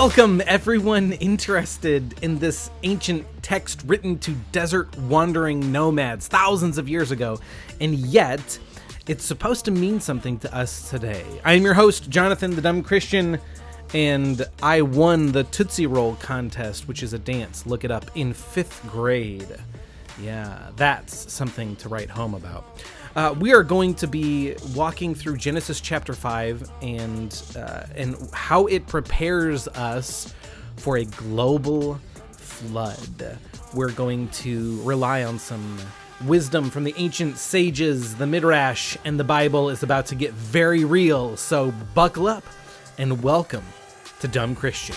Welcome, everyone interested in this ancient text written to desert wandering nomads thousands of years ago, and yet it's supposed to mean something to us today. I am your host, Jonathan the Dumb Christian, and I won the Tootsie Roll contest, which is a dance. Look it up, in 5th grade. Yeah, that's something to write home about. We are going to be walking through Genesis chapter 5 and how it prepares us for a global flood. We're going to rely on some wisdom from the ancient sages, the Midrash, and the Bible is about to get very real, so buckle up and welcome to Dumb Christian.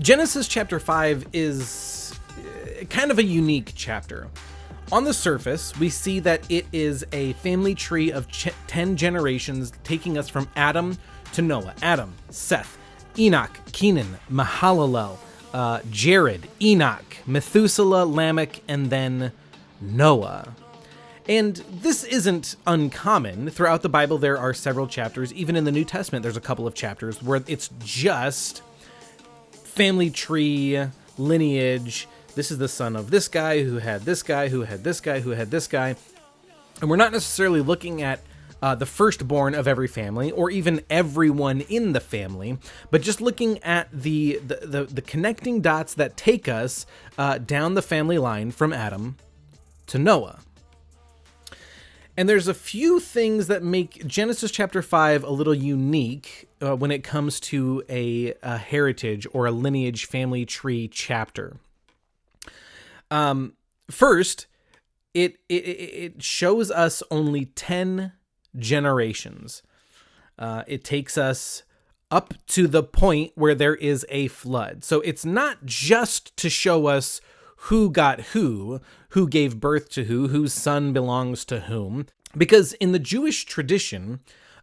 Genesis chapter 5 is kind of a unique chapter. On the surface, we see that it is a family tree of 10 generations taking us from Adam to Noah. Adam, Seth, Enoch, Kenan, Mahalalel, Jared, Enoch, Methuselah, Lamech, and then Noah. And this isn't uncommon. Throughout the Bible, there are several chapters. Even in the New Testament, there's a couple of chapters where it's just family tree, lineage. This is the son of this guy who had this guy who had this guy who had this guy. And we're not necessarily looking at the firstborn of every family or even everyone in the family, but just looking at the connecting dots that take us down the family line from Adam to Noah. And there's a few things that make Genesis chapter 5 a little unique when it comes to a heritage or a lineage family tree chapter. First, it shows us only 10 generations. It takes us up to the point where there is a flood. So it's not just to show us who got who gave birth to whose son belongs to whom. Because in the Jewish tradition,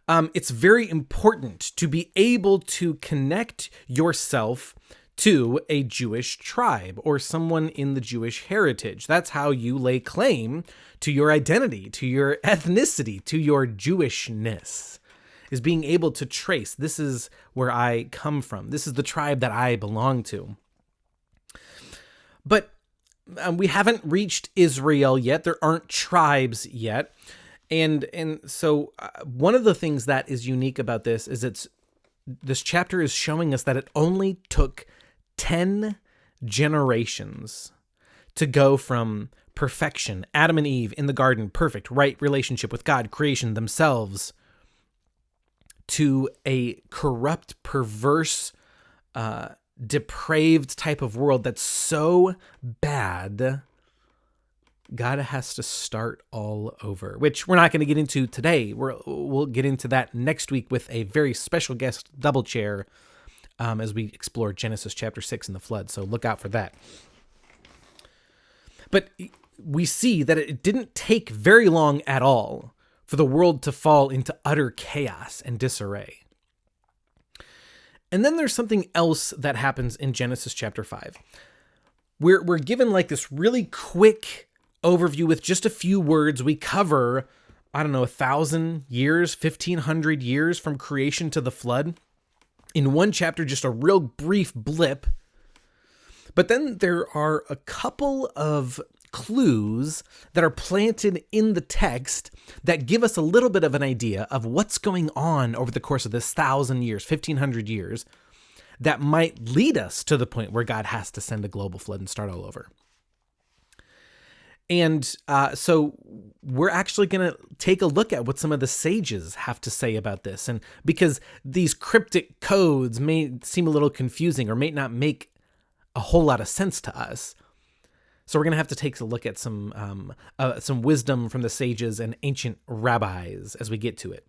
it's very important to be able to connect yourself to a Jewish tribe or someone in the Jewish heritage. That's how you lay claim to your identity, to your ethnicity, to your Jewishness, is being able to trace, this is where I come from. This is the tribe that I belong to. But we haven't reached Israel yet. There aren't tribes yet. And so one of the things that is unique about this is this chapter is showing us that it only took 10 generations to go from perfection, Adam and Eve in the garden, perfect, right relationship with God, creation themselves, to a corrupt, perverse, depraved type of world that's so bad, God has to start all over, which we're not going to get into today. We'll get into that next week with a very special guest double chair as we explore Genesis chapter 6 and the flood, so look out for that. But we see that it didn't take very long at all for the world to fall into utter chaos and disarray. And then there's something else that happens in Genesis chapter 5. We're given like this really quick overview with just a few words. We cover, 1,000 years, 1,500 years from creation to the flood. In one chapter, just a real brief blip. But then there are a couple of clues that are planted in the text that give us a little bit of an idea of what's going on over the course of this 1,000 years, 1,500 years, that might lead us to the point where God has to send a global flood and start all over. And so we're actually going to take a look at what some of the sages have to say about this. And because these cryptic codes may seem a little confusing or may not make a whole lot of sense to us. So we're going to have to take a look at some wisdom from the sages and ancient rabbis as we get to it.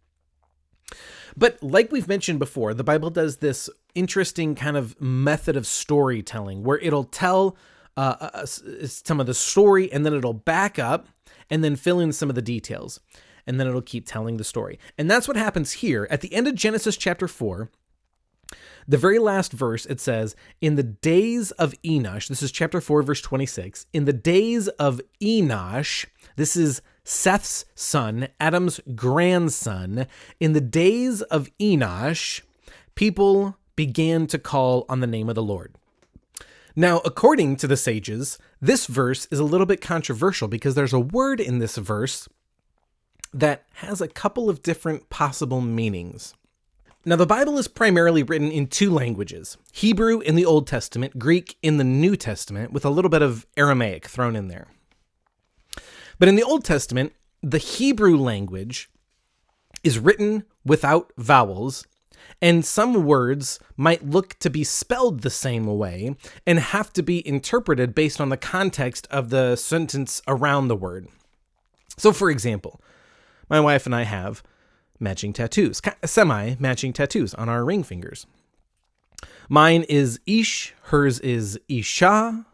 But like we've mentioned before, the Bible does this interesting kind of method of storytelling where it'll tell some of the story and then it'll back up and then fill in some of the details. And then it'll keep telling the story. And that's what happens here. At the end of Genesis chapter 4, the very last verse, it says, in the days of Enoch, this is chapter 4, verse 26, in the days of Enoch, this is Seth's son, Adam's grandson, in the days of Enoch, people began to call on the name of the Lord. Now, according to the sages, this verse is a little bit controversial because there's a word in this verse that has a couple of different possible meanings. Now, the Bible is primarily written in two languages, Hebrew in the Old Testament, Greek in the New Testament, with a little bit of Aramaic thrown in there. But in the Old Testament, the Hebrew language is written without vowels, and some words might look to be spelled the same way and have to be interpreted based on the context of the sentence around the word. So, for example, my wife and I have matching tattoos, semi-matching tattoos on our ring fingers. Mine is Ish, hers is Isha,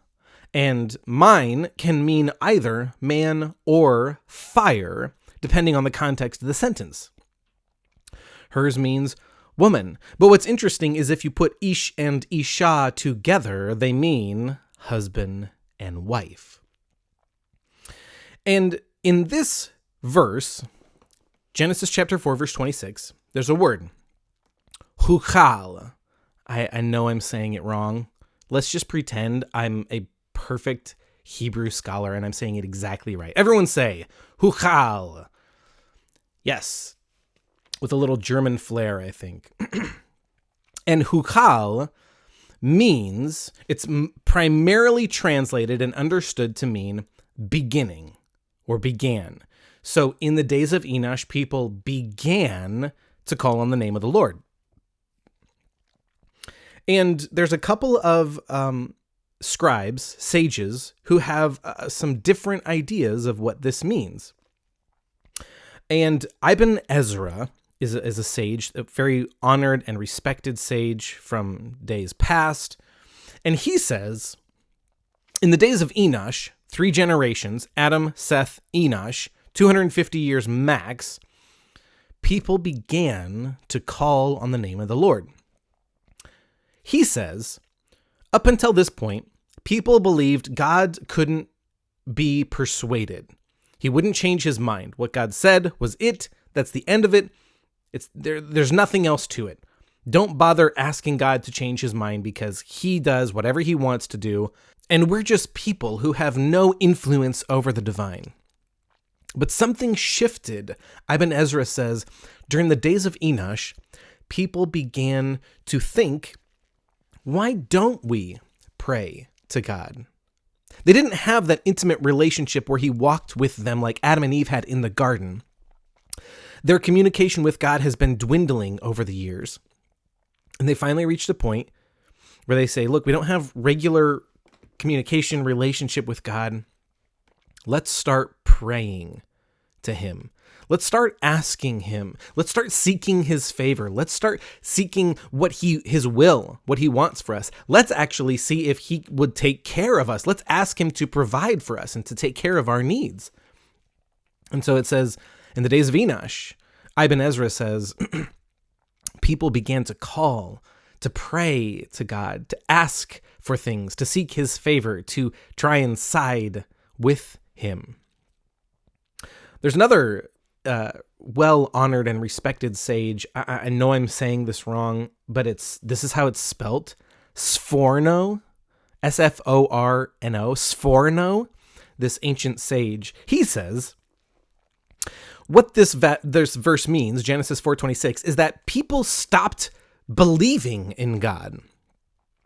and mine can mean either man or fire, depending on the context of the sentence. Hers means woman. But what's interesting is if you put Ish and Isha together, they mean husband and wife. And in this verse, Genesis chapter 4, verse 26, there's a word, hukal. I know I'm saying it wrong. Let's just pretend I'm a perfect Hebrew scholar and I'm saying it exactly right. Everyone say, hukal. Yes, with a little German flair, I think. And hukal means, it's primarily translated and understood to mean beginning or began. So in the days of Enoch, people began to call on the name of the Lord. And there's a couple of scribes, sages, who have some different ideas of what this means. And Ibn Ezra is a sage, a very honored and respected sage from days past. And he says, in the days of Enoch, 3 generations, Adam, Seth, Enoch, 250 years max, people began to call on the name of the Lord. He says, up until this point, people believed God couldn't be persuaded. He wouldn't change his mind. What God said was it. That's the end of it. There's nothing else to it. Don't bother asking God to change his mind because he does whatever he wants to do. And we're just people who have no influence over the divine. But something shifted. Ibn Ezra says, during the days of Enoch, people began to think, why don't we pray to God? They didn't have that intimate relationship where he walked with them like Adam and Eve had in the garden. Their communication with God has been dwindling over the years. And they finally reached a point where they say, look, we don't have regular communication relationship with God. Let's start praying to him. Let's start asking him. Let's start seeking his favor. Let's start seeking his will, what he wants for us. Let's actually see if he would take care of us. Let's ask him to provide for us and to take care of our needs. And so it says, in the days of Enoch, Ibn Ezra says, people began to call, to pray to God, to ask for things, to seek his favor, to try and side with him. There's another well-honored and respected sage. I know I'm saying this wrong, but this is how it's spelt. Sforno, S-F-O-R-N-O, Sforno, this ancient sage. He says, what this verse means, Genesis 4:26, is that people stopped believing in God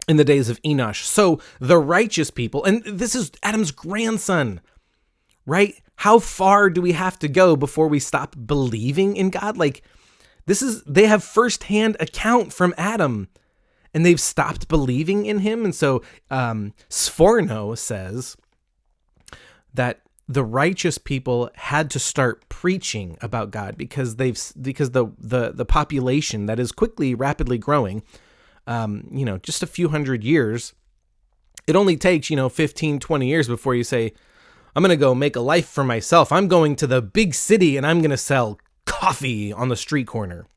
in the days of Enoch. So the righteous people, and this is Adam's grandson, right? How far do we have to go before we stop believing in God? Like, they have firsthand account from Adam, and they've stopped believing in him. And so Sforno says that the righteous people had to start preaching about God because the population that is rapidly growing, just a few hundred years, it only takes, 15, 20 years before you say, I'm going to go make a life for myself. I'm going to the big city and I'm going to sell coffee on the street corner.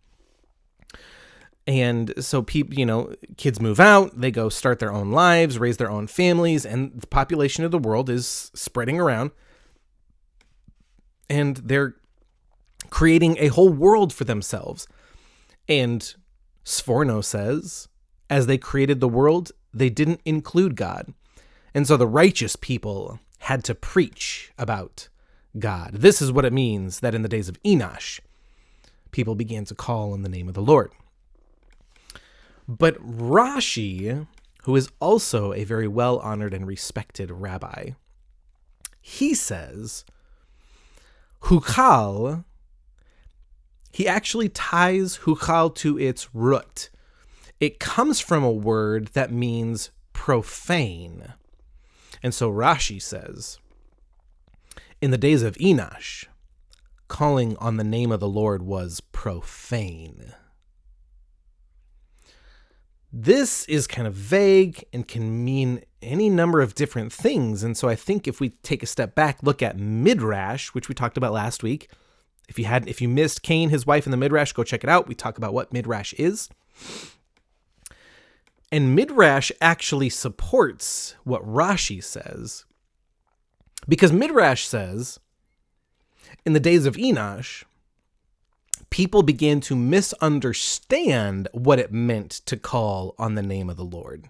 And so people, kids move out, they go start their own lives, raise their own families, and the population of the world is spreading around. and they're creating a whole world for themselves. And Sforno says, as they created the world, they didn't include God. And so the righteous people had to preach about God. This is what it means that in the days of Enoch, people began to call on the name of the Lord. But Rashi, who is also a very well-honored and respected rabbi, he says, Hukal, he actually ties Hukal to its root. It comes from a word that means profane. And so Rashi says, in the days of Enoch, calling on the name of the Lord was profane. This is kind of vague and can mean any number of different things. And so I think if we take a step back, look at Midrash, which we talked about last week. If you missed Cain, his wife, in the Midrash, go check it out. We talk about what Midrash is. And Midrash actually supports what Rashi says, because Midrash says, in the days of Enoch, people began to misunderstand what it meant to call on the name of the Lord.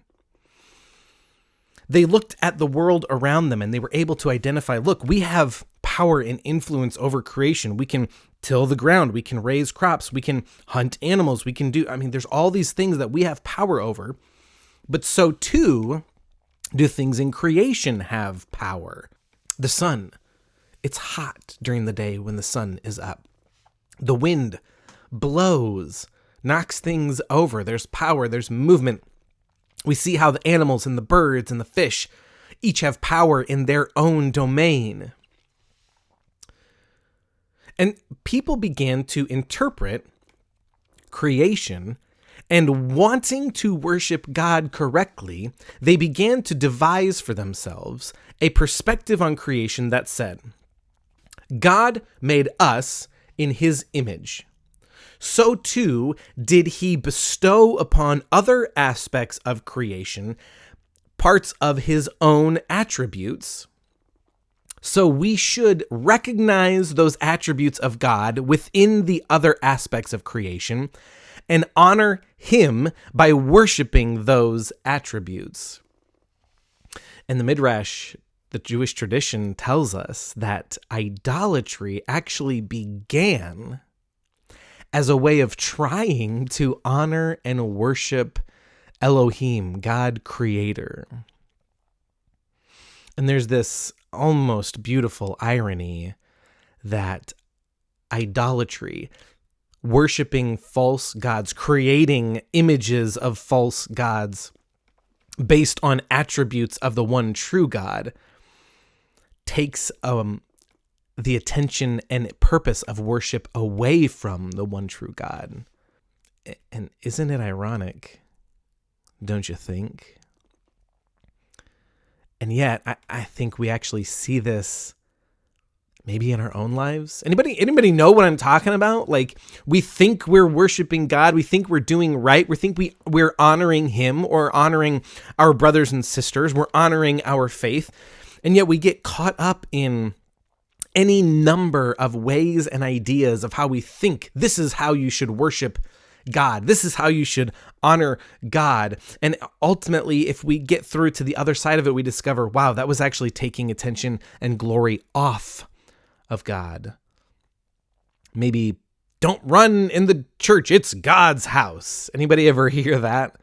They looked at the world around them and they were able to identify, look, we have power and influence over creation. We can till the ground. We can raise crops. We can hunt animals. There's all these things that we have power over, but so too do things in creation have power. The sun, it's hot during the day when the sun is up. The wind blows, knocks things over. There's power, there's movement. We see how the animals and the birds and the fish each have power in their own domain. And people began to interpret creation, and wanting to worship God correctly, they began to devise for themselves a perspective on creation that said, God made us in his image. So too did he bestow upon other aspects of creation parts of his own attributes. So we should recognize those attributes of God within the other aspects of creation and honor him by worshiping those attributes. And the Midrash, the Jewish tradition, tells us that idolatry actually began as a way of trying to honor and worship Elohim, God creator. And there's this almost beautiful irony that idolatry, worshiping false gods, creating images of false gods based on attributes of the one true God, takes the attention and purpose of worship away from the one true God. And isn't it ironic? Don't you think? And yet, I think we actually see this maybe in our own lives. Anybody know what I'm talking about? Like, we think we're worshiping God. We think we're doing right. We think we're honoring him or honoring our brothers and sisters. We're honoring our faith. And yet we get caught up in any number of ways and ideas of how we think this is how you should worship God. This is how you should honor God. And ultimately, if we get through to the other side of it, we discover, wow, that was actually taking attention and glory off of God. Maybe don't run in the church. It's God's house. Anybody ever hear that?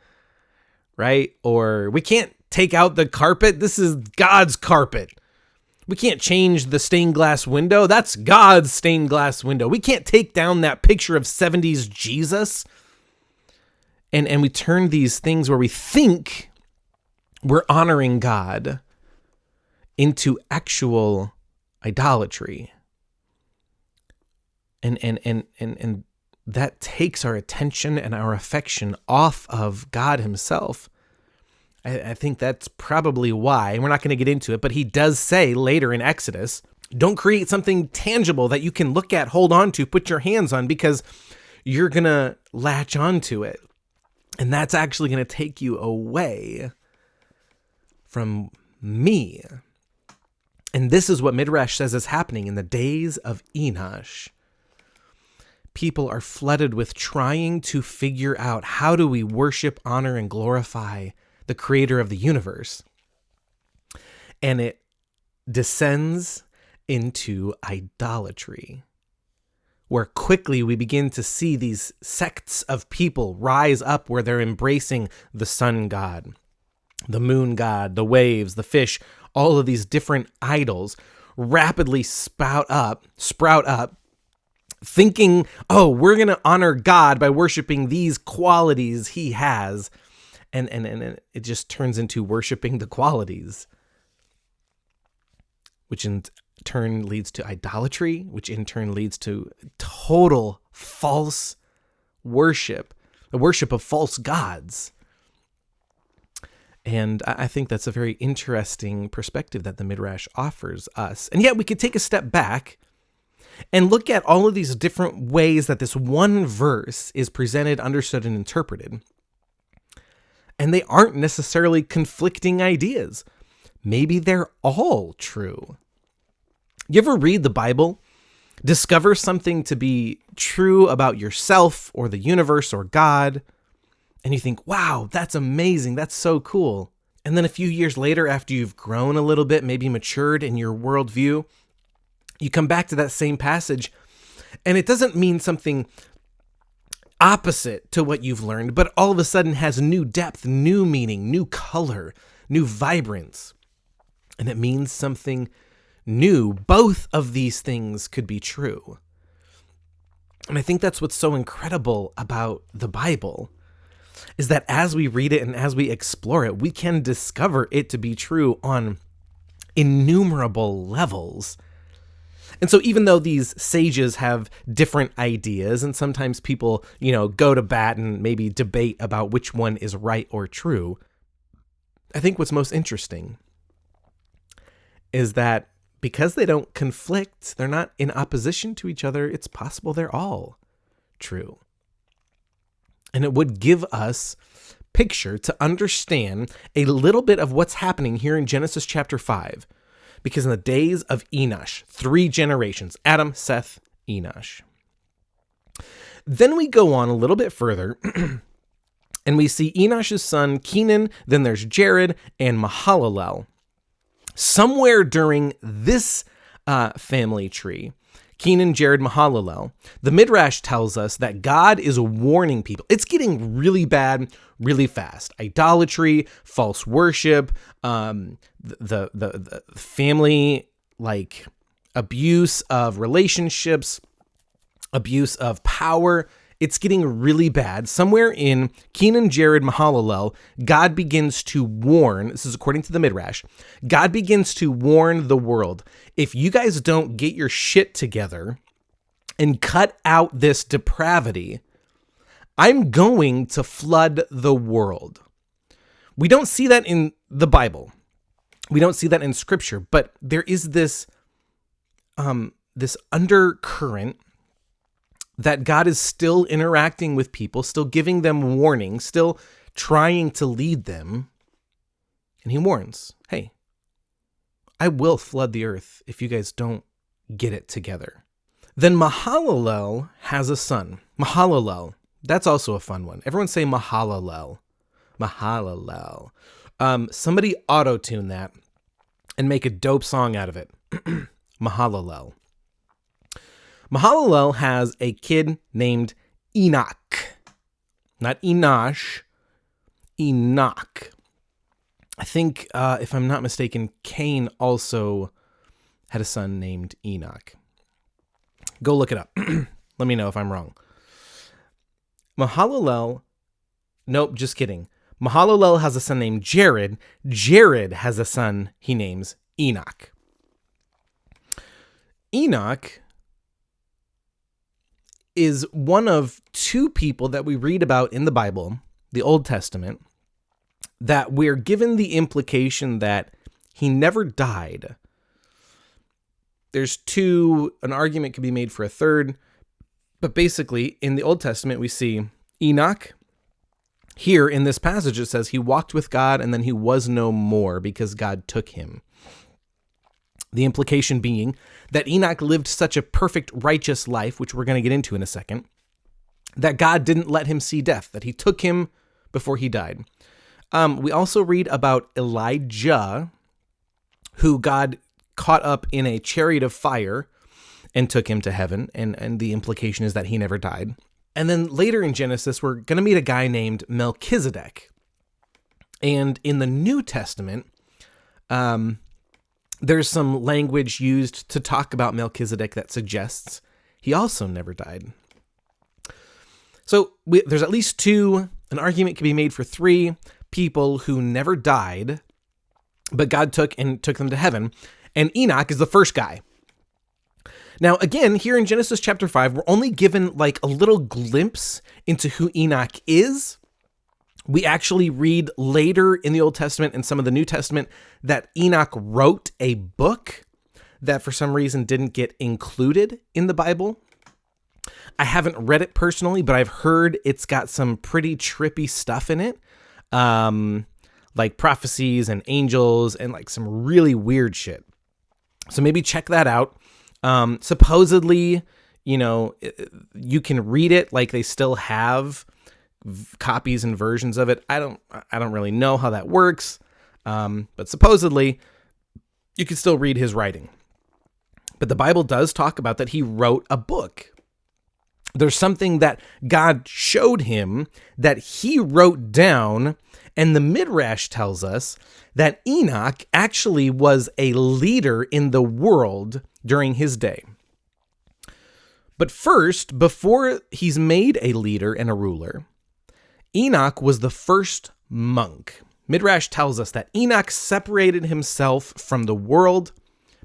Right? Or we can't take out the carpet. This is God's carpet. We can't change the stained glass window. That's God's stained glass window. We can't take down that picture of 70s Jesus. And we turn these things where we think we're honoring God into actual idolatry. And that takes our attention and our affection off of God himself. I think that's probably why, and we're not going to get into it, but he does say later in Exodus, don't create something tangible that you can look at, hold on to, put your hands on, because you're going to latch onto it. And that's actually going to take you away from me. And this is what Midrash says is happening in the days of Enoch. People are flooded with trying to figure out, how do we worship, honor, and glorify the creator of the universe? And it descends into idolatry, where quickly we begin to see these sects of people rise up where they're embracing the sun god, the moon god, the waves, the fish, all of these different idols rapidly sprout up, thinking, oh, we're going to honor God by worshiping these qualities he has. And it just turns into worshiping the qualities, which in turn leads to idolatry, which in turn leads to total false worship, the worship of false gods. And I think that's a very interesting perspective that the Midrash offers us. And yet we could take a step back and look at all of these different ways that this one verse is presented, understood, and interpreted. And they aren't necessarily conflicting ideas. Maybe they're all true. You ever read the Bible, discover something to be true about yourself or the universe or God, and you think, wow, that's amazing, that's so cool. And then a few years later, after you've grown a little bit, maybe matured in your worldview, you come back to that same passage, and it doesn't mean something opposite to what you've learned, but all of a sudden has new depth, new meaning, new color, new vibrance. And it means something new. Both of these things could be true. And I think that's what's so incredible about the Bible, is that as we read it and as we explore it, we can discover it to be true on innumerable levels. And so even though these sages have different ideas, and sometimes people, go to bat and maybe debate about which one is right or true, I think what's most interesting is that because they don't conflict, they're not in opposition to each other, it's possible they're all true. And it would give us picture to understand a little bit of what's happening here in Genesis chapter 5. Because in the days of Enoch, 3 generations, Adam, Seth, Enoch. Then we go on a little bit further, and we see Enosh's son, Kenan, then there's Jared and Mahalalel. Somewhere during this family tree, Kenan, Jared, Mahalalel, the Midrash tells us that God is warning people. It's getting really bad really fast. Idolatry, false worship, the family, like abuse of relationships, abuse of power. It's getting really bad. Somewhere in Kenan, Jared, Mahalalel, God begins to warn, this is according to the Midrash, God begins to warn the world, if you guys don't get your shit together and cut out this depravity, I'm going to flood the world. We don't see that in the Bible. We don't see that in Scripture, but there is this undercurrent that God is still interacting with people, still giving them warning, still trying to lead them. And he warns, hey, I will flood the earth if you guys don't get it together. Then Mahalalel has a son. Mahalalel. That's also a fun one. Everyone say Mahalalel. Mahalalel. Somebody auto-tune that and make a dope song out of it. Mahalalel. Mahalalel has a kid named Enoch. Not Enosh, Enoch. I think, if I'm not mistaken, Cain also had a son named Enoch. Go look it up. Let me know if I'm wrong. Mahalalel, nope, just kidding. Mahalalel has a son named Jared. Jared has a son he names Enoch. Enoch is one of 2 people that we read about in the Bible, the Old Testament, that we're given the implication that he never died. There's 2, an argument could be made for a third, but basically in the Old Testament we see Enoch. Here in this passage it says he walked with God and then he was no more because God took him. The implication being that Enoch lived such a perfect, righteous life, which we're going to get into in a second, that God didn't let him see death, that he took him before he died. We also read about Elijah, who God caught up in a chariot of fire and took him to heaven, and the implication is that he never died. And then later in Genesis, we're going to meet a guy named Melchizedek. And in the New Testament, there's some language used to talk about Melchizedek that suggests he also never died. So there's at least two, an argument can be made for three people who never died, but God took them to heaven. And Enoch is the first guy. Now, again, here in Genesis chapter 5, we're only given like a little glimpse into who Enoch is. We actually read later in the Old Testament and some of the New Testament that Enoch wrote a book that for some reason didn't get included in the Bible. I haven't read it personally, but I've heard it's got some pretty trippy stuff in it, like prophecies and angels and like some really weird shit. So maybe check that out. Supposedly, you can read it, like they still have copies and versions of it. I don't really know how that works. But supposedly you can still read his writing. But the Bible does talk about that he wrote a book. There's something that God showed him that he wrote down, and the Midrash tells us that Enoch actually was a leader in the world during his day. But first, before he's made a leader and a ruler, Enoch was the first monk. Midrash tells us that Enoch separated himself from the world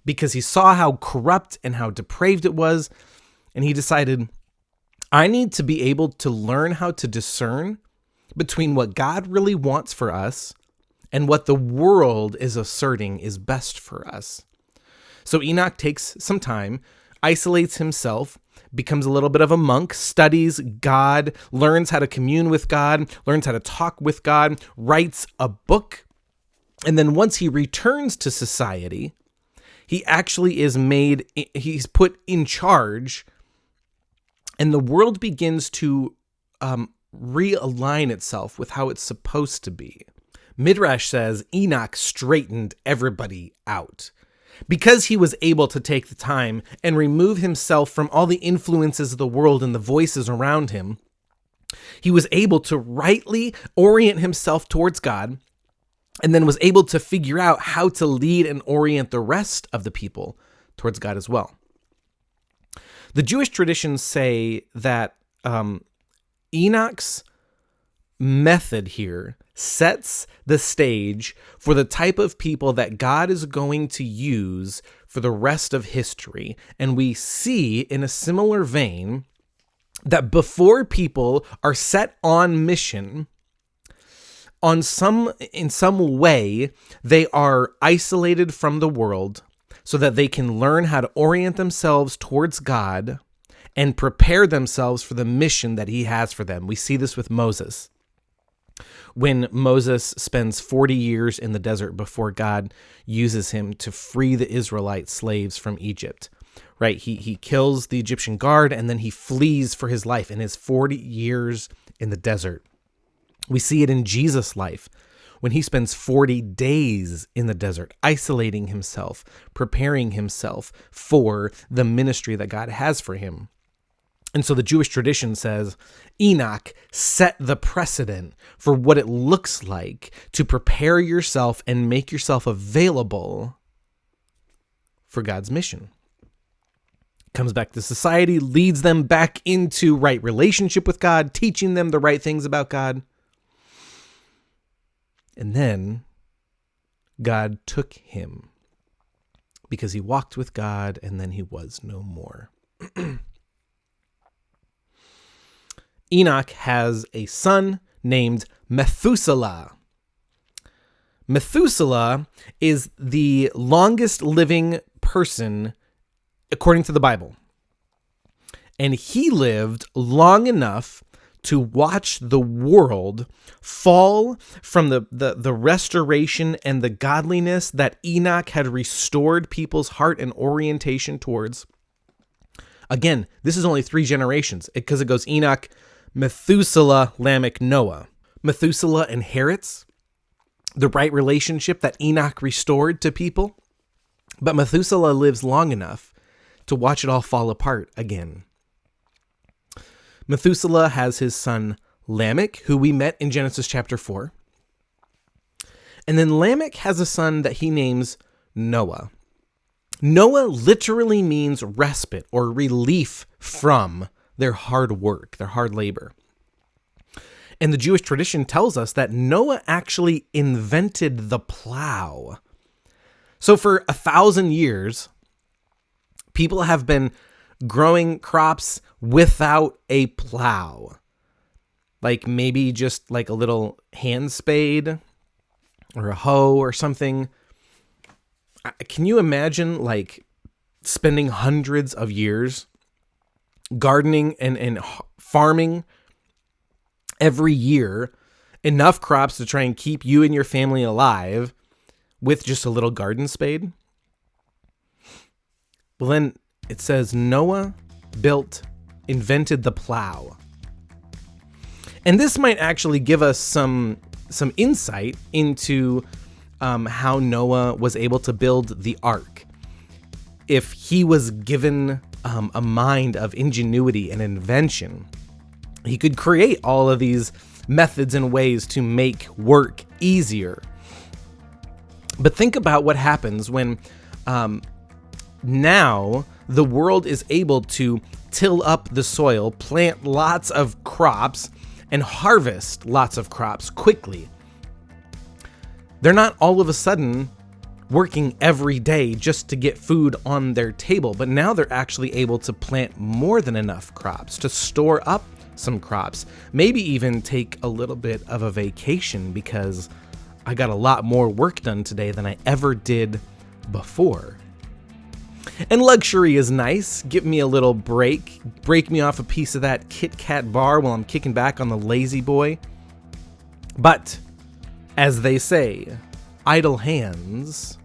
because he saw how corrupt and how depraved it was, and he decided, I need to be able to learn how to discern between what God really wants for us and what the world is asserting is best for us. So Enoch takes some time, isolates himself, becomes a little bit of a monk, studies God, learns how to commune with God, learns how to talk with God, writes a book. And then once he returns to society, he actually he's put in charge, and the world begins to realign itself with how it's supposed to be. Midrash says Enoch straightened everybody out. Because he was able to take the time and remove himself from all the influences of the world and the voices around him, he was able to rightly orient himself towards God, and then was able to figure out how to lead and orient the rest of the people towards God as well. The Jewish traditions say that Enoch's method here sets the stage for the type of people that God is going to use for the rest of history. And we see in a similar vein that before people are set on mission, in some way, they are isolated from the world so that they can learn how to orient themselves towards God and prepare themselves for the mission that he has for them. We see this with Moses. When Moses spends 40 years in the desert before God uses him to free the Israelite slaves from Egypt, right? He kills the Egyptian guard, and then he flees for his life in his 40 years in the desert. We see it in Jesus' life when he spends 40 days in the desert, isolating himself, preparing himself for the ministry that God has for him. And so the Jewish tradition says Enoch set the precedent for what it looks like to prepare yourself and make yourself available for God's mission. Comes back to society, leads them back into right relationship with God, teaching them the right things about God. And then God took him because he walked with God, and then he was no more. Enoch has a son named Methuselah. Methuselah is the longest living person according to the Bible. And he lived long enough to watch the world fall from the restoration and the godliness that Enoch had restored people's heart and orientation towards. Again, this is only 3 generations because it goes Enoch, Methuselah, Lamech, Noah. Methuselah inherits the right relationship that Enoch restored to people, but Methuselah lives long enough to watch it all fall apart again. Methuselah has his son Lamech, who we met in Genesis chapter 4. And then Lamech has a son that he names Noah. Noah literally means respite or relief from their hard work, their hard labor. And the Jewish tradition tells us that Noah actually invented the plow. So for 1,000 years, people have been growing crops without a plow. Like maybe just like a little hand spade or a hoe or something. Can you imagine like spending hundreds of years gardening and farming every year enough crops to try and keep you and your family alive with just a little garden spade? Well, then it says Noah invented the plow. And this might actually give us some insight into how Noah was able to build the ark. If he was given a mind of ingenuity and invention, he could create all of these methods and ways to make work easier. But think about what happens when now the world is able to till up the soil, plant lots of crops, and harvest lots of crops quickly. They're not all of a sudden working every day just to get food on their table, but now they're actually able to plant more than enough crops, to store up some crops, maybe even take a little bit of a vacation because I got a lot more work done today than I ever did before. And luxury is nice. Give me a little break. Break me off a piece of that Kit Kat bar while I'm kicking back on the lazy boy. But, as they say, idle hands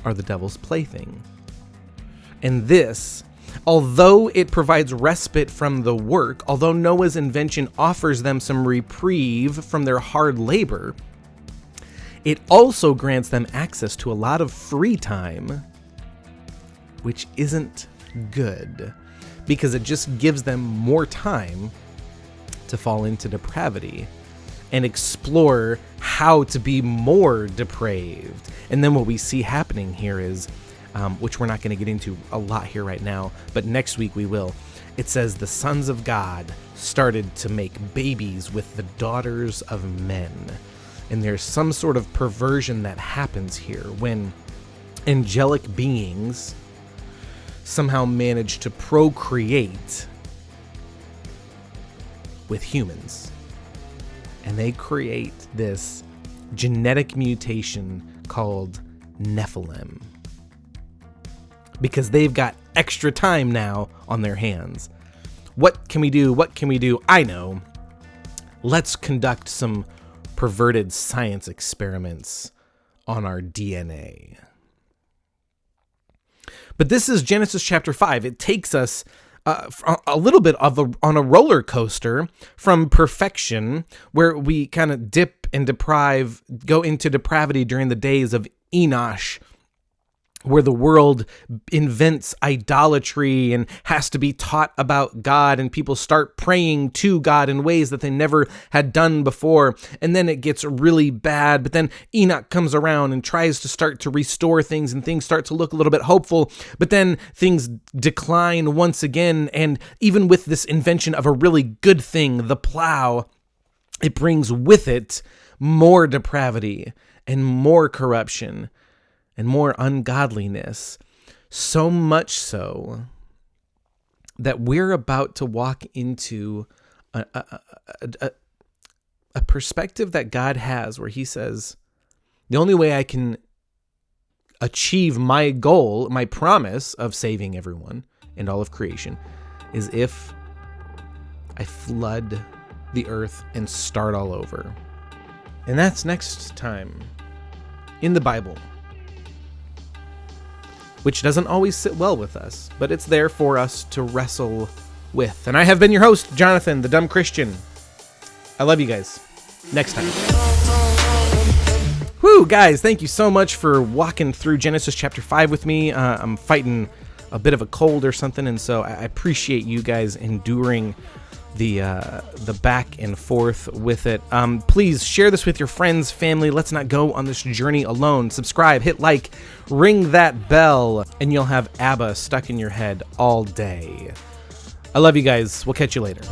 are the devil's plaything. And this, although it provides respite from the work, although Noah's invention offers them some reprieve from their hard labor, it also grants them access to a lot of free time, which isn't good, because it just gives them more time to fall into depravity and explore how to be more depraved. And then what we see happening here is, which we're not going to get into a lot here right now, but next week we will. It says the sons of God started to make babies with the daughters of men. And there's some sort of perversion that happens here when angelic beings somehow manage to procreate with humans. And they create this genetic mutation called Nephilim, because they've got extra time now on their hands. What can we do? What can we do? I know. Let's conduct some perverted science experiments on our DNA. But this is Genesis chapter 5. It takes us a little bit on a roller coaster from perfection, where we kind of dip and go into depravity during the days of Enoch, where the world invents idolatry and has to be taught about God, and people start praying to God in ways that they never had done before. And then it gets really bad, but then Enoch comes around and tries to start to restore things, and things start to look a little bit hopeful, but then things decline once again. And even with this invention of a really good thing, the plow, it brings with it more depravity and more corruption and more ungodliness, so much so that we're about to walk into a perspective that God has, where he says, the only way I can achieve my goal, my promise of saving everyone and all of creation, is if I flood the earth and start all over. And that's next time in the Bible, which doesn't always sit well with us, but it's there for us to wrestle with. And I have been your host, Jonathan, the Dumb Christian. I love you guys. Next time. Woo, guys, thank you so much for walking through Genesis chapter 5 with me. I'm fighting a bit of a cold or something, and so I appreciate you guys enduring the back and forth with it. Please share this with your friends, family. Let's not go on this journey alone. Subscribe, hit like, ring that bell, and you'll have ABBA stuck in your head all day. I love you guys. We'll catch you later.